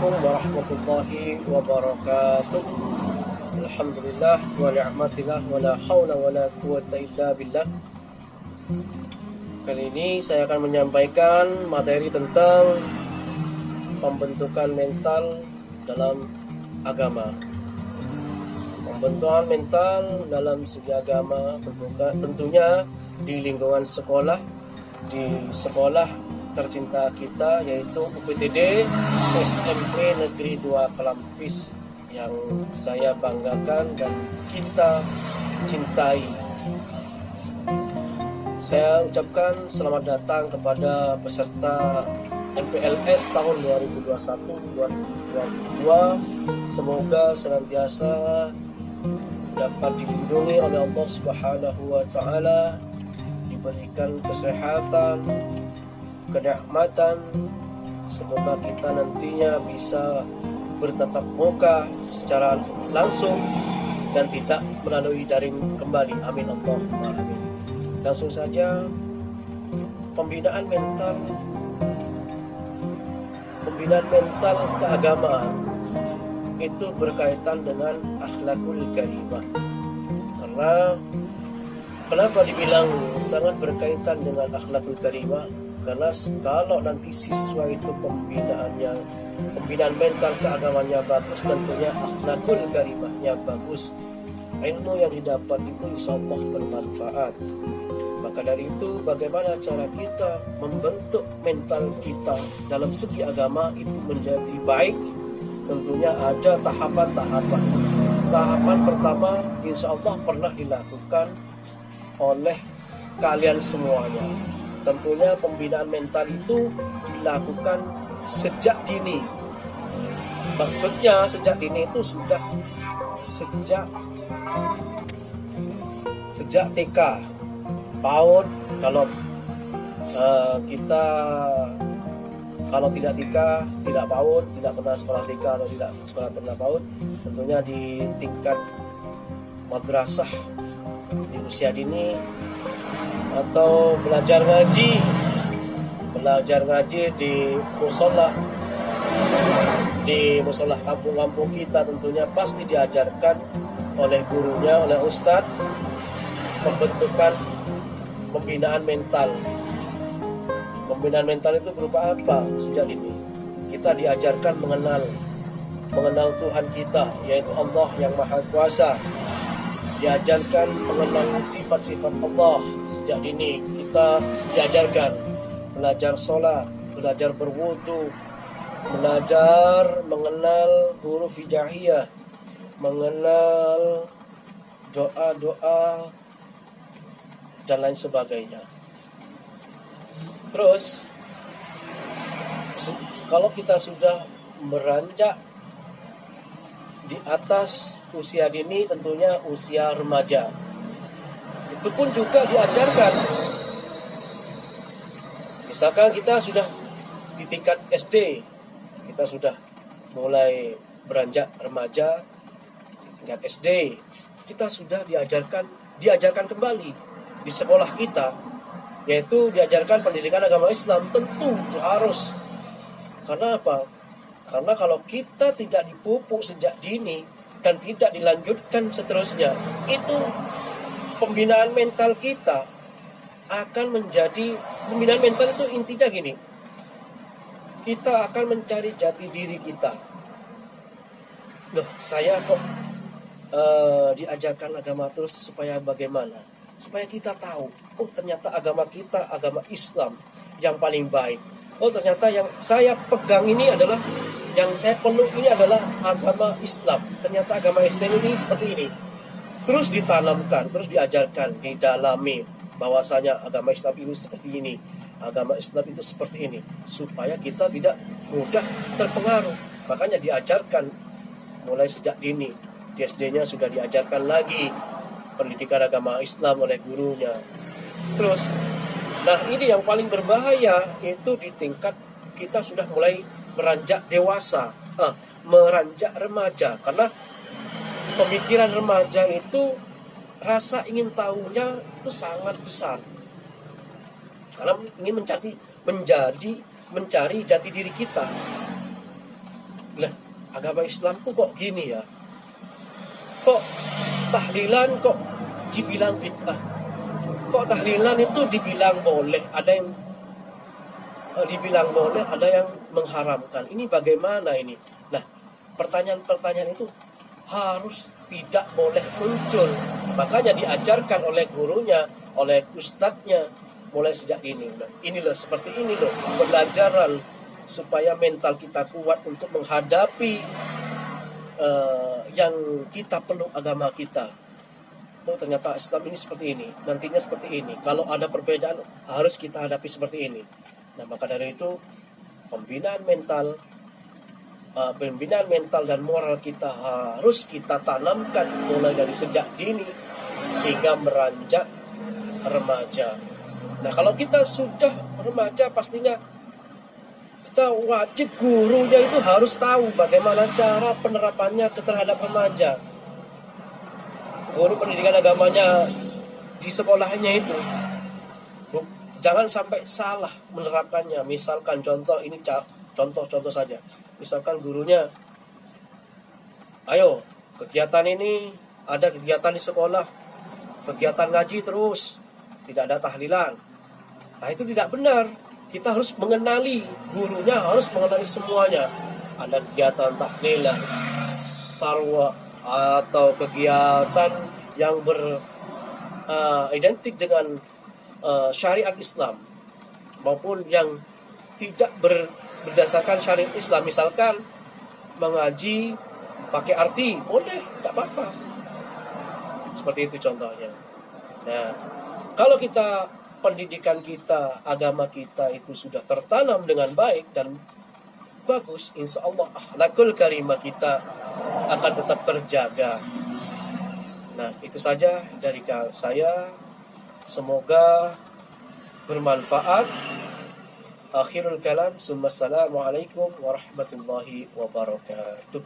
Assalamualaikum warahmatullahi wabarakatuh. Alhamdulillah wa ni'matillah wa la hawla wa la quwwata illa billah. Kali ini saya akan menyampaikan materi tentang pembentukan mental dalam agama. Pembentukan mental dalam segi agama tentunya di lingkungan sekolah, di sekolah tercinta kita yaitu UPTD SMP Negeri 2 Kelampis yang saya banggakan dan kita cintai. Saya ucapkan selamat datang kepada peserta MPLS tahun 2021-2022. Semoga senantiasa dapat dilindungi oleh Allah Subhanahu wa taala, diberikan kesehatan, kenikmatan, semoga kita nantinya bisa bertatap muka secara langsung dan tidak melalui daring kembali. Amin Allahumma amin. Langsung saja, pembinaan mental keagamaan itu berkaitan dengan akhlakul karimah. Kenapa dibilang sangat berkaitan dengan akhlakul karimah? Karena kalau nanti siswa itu pembinaan mental keagamannya bagus, tentunya akhlakul karimahnya bagus, ilmu yang didapat itu insyaallah bermanfaat. Maka dari itu, bagaimana cara kita membentuk mental kita dalam segi agama itu menjadi baik? Tentunya ada tahapan-tahapan. Tahapan pertama insyaallah pernah dilakukan oleh kalian semuanya. Tentunya pembinaan mental itu dilakukan sejak dini. Maksudnya sejak dini itu sudah sejak TK, PAUD. Kalau tidak TK, tidak PAUD, tidak pernah sekolah TK atau tidak sekolah pernah PAUD, tentunya di tingkat madrasah di usia dini, atau belajar ngaji di musola kampung-kampung kita, tentunya pasti diajarkan oleh gurunya, oleh ustadz, pembentukan pembinaan mental. Pembinaan mental itu berupa apa? Sejak ini kita diajarkan mengenal Tuhan kita, yaitu Allah yang Maha Kuasa. Diajarkan mengenal sifat-sifat Allah. Sejak dini kita diajarkan belajar sholat, belajar berwudu, belajar mengenal huruf hijaiyah, mengenal doa-doa dan lain sebagainya. Terus kalau kita sudah beranjak di atas usia dini, tentunya usia remaja, itu pun juga diajarkan. Misalkan kita sudah di tingkat SD, kita sudah mulai beranjak remaja di tingkat SD, kita sudah diajarkan kembali di sekolah kita, yaitu diajarkan pendidikan agama Islam. Tentu itu harus. Karena apa? Karena kalau kita tidak dipupuk sejak dini dan tidak dilanjutkan seterusnya, itu pembinaan mental kita akan menjadi, pembinaan mental itu intinya gini, kita akan mencari jati diri kita. Loh, saya kok diajarkan agama terus supaya bagaimana? Supaya kita tahu, oh ternyata agama kita, agama Islam yang paling baik. Oh ternyata yang saya pegang ini adalah, yang saya peluk ini adalah agama Islam. Ternyata agama Islam ini seperti ini. Terus ditanamkan, terus diajarkan, didalami bahwasanya agama Islam ini seperti ini, agama Islam itu seperti ini, supaya kita tidak mudah terpengaruh. Makanya diajarkan mulai sejak dini. Di SD-nya sudah diajarkan lagi pendidikan agama Islam oleh gurunya. Terus, nah ini yang paling berbahaya itu di tingkat kita sudah mulai beranjak dewasa, meranjak remaja. Karena pemikiran remaja itu, rasa ingin tahunya itu sangat besar. Karena ingin mencari jati diri kita. Lah, agama Islamku kok gini ya? Kok tahlilan kok dibilang bid'ah? Kok tahlilan itu dibilang boleh? Ada yang dibilang boleh, ada yang mengharamkan. Ini bagaimana ini? Nah, pertanyaan-pertanyaan itu harus tidak boleh muncul. Makanya diajarkan oleh gurunya, oleh ustadznya, mulai sejak ini. Nah, ini loh, seperti ini loh, pembelajaran supaya mental kita kuat untuk menghadapi yang kita peluk agama kita. Oh, ternyata Islam ini seperti ini, nantinya seperti ini. Kalau ada perbedaan, harus kita hadapi seperti ini. Nah, maka dari itu pembinaan mental dan moral kita harus kita tanamkan mulai dari sejak dini hingga meranjak remaja. Nah, kalau kita sudah remaja, pastinya kita wajib gurunya itu harus tahu bagaimana cara penerapannya terhadap remaja. Guru pendidikan agamanya di sekolahnya itu jangan sampai salah menerapkannya. Misalkan contoh saja. Misalkan gurunya, ayo kegiatan ini, ada kegiatan di sekolah, kegiatan ngaji terus, tidak ada tahlilan. Nah, itu tidak benar. Kita harus mengenali, gurunya harus mengenali semuanya. Ada kegiatan tahlilan, sarwa, atau kegiatan yang identik dengan syariat Islam, maupun yang tidak berdasarkan syariat Islam. Misalkan mengaji pakai arti, boleh, tidak apa-apa. Seperti itu contohnya. Nah, kalau kita pendidikan kita, agama kita itu sudah tertanam dengan baik dan bagus, insya Allah akhlakul karimah kita akan tetap terjaga. Nah, itu saja dari saya. Semoga bermanfaat. Akhirul kalam, assalamualaikum warahmatullahi wabarakatuh.